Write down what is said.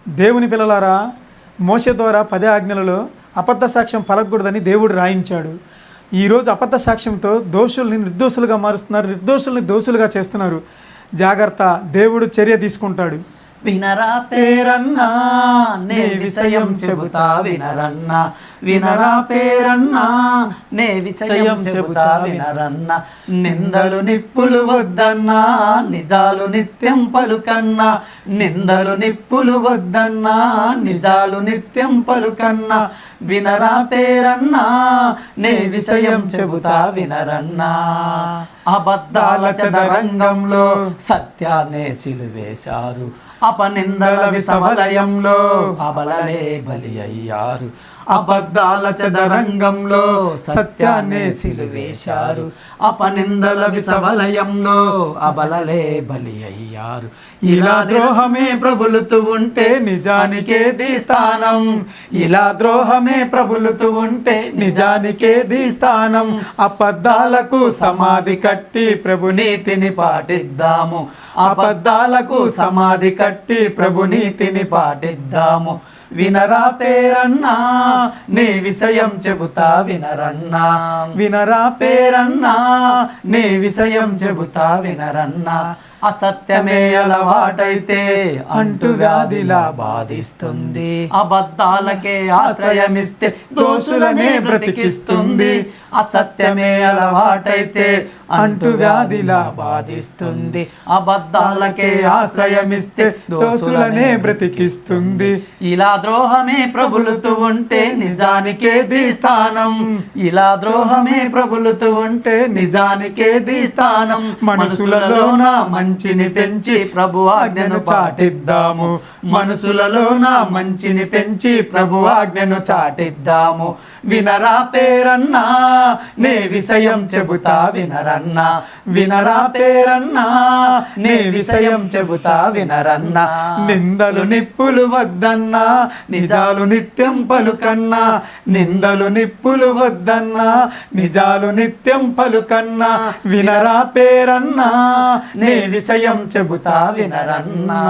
దేవుని పిల్లలారా, మోషే ద్వారా 10 ఆజ్ఞలలో అబద్ధ సాక్ష్యం పలకూడదని దేవుడు రాయించాడు. ఈరోజు అబద్ధ సాక్ష్యంతో దోషుల్ని నిర్దోషులుగా మారుస్తున్నారు, నిర్దోషుల్ని దోషులుగా చేస్తున్నారు. జాగ్రత్త, దేవుడు చర్య తీసుకుంటాడు. వినరా పేరన్నా నే విషయం చెబుతా వినరన్నా, వినరా పేరన్నా నే విషయం చెబుతా వినరన్నా. నిందలు నిప్పులు వద్దన్నా, నిజాలు నిత్యం పలుకన్నా. నిందలు నిప్పులు వద్దన్నా, నిజాలు నిత్యం పలుకన్నా. వినరా పేరన్నా నే విషయం చెబుతా వినరన్నా. అబద్ధాల చదరంగంలో సత్యాన్నే సిలువేశారు, అపనిందల విసవలయంలో అబలలే బలి అయ్యారు. అబద్ధాల చదరంగంలో సత్యాన్నే సిలువేశారు, అపనిందల విసవలయంలో అబలలే బలి అయ్యారు. ఇలా ద్రోహమే ప్రబలుతూ ఉంటే నిజానికేది స్థానం, ఇలా ద్రోహమే ప్రబలుతూ ఉంటే నిజానికేది స్థానం. అబద్ధాలకు సమాధి కట్టి ప్రభు నీతిని పాటిద్దాము, అబద్ధాలకు సమాధి కట్టి ప్రభు నీతిని పాటిద్దాము. వినరా పేరన్నా నే విషయం చెబుతా వినరన్నా, వినరా పేరన్నా నే విషయం చెబుతా వినరన్నా. అసత్యమే అలవాటైతే అంటు వ్యాధిలా బాధిస్తుంది, అబద్ధాలకే ఆశ్రయమిస్తే దోషులనే బ్రతికిస్తుంది. అసత్యమే అలవాటైతే అంటు వ్యాధిలా బాధిస్తుంది, అబద్ధాలకే ఆశ్రయమిస్తే దోషులనే బ్రతికిస్తుంది. ఇలా ద్రోహమే ప్రబలుతూ ఉంటే నిజానికేది స్థానం, ఇలా ద్రోహమే ప్రబలుతూ ఉంటే నిజానికేది స్థానం. మనసులలోన మంచిని పెంచి ప్రభు ఆజ్ఞను చాటిద్దాము, మనసులలోన మంచిని పెంచి ప్రభు ఆజ్ఞను చాటిద్దాము. వినరా పేరన్నా నే విషయం చెబుతా వినరన్నా, వినరా పేరన్నా నే విషయం చెబుతా వినరన్నా. నిందలు నిప్పులు వద్దన్నా, నిజాలు నిత్యం పలుకన్నా. నిందలు నిప్పులు వద్దన్నా, నిజాలు నిత్యం పలుకన్నా. వినరా పేరన్నా నే విషయం చెబుతా వినరన్నా.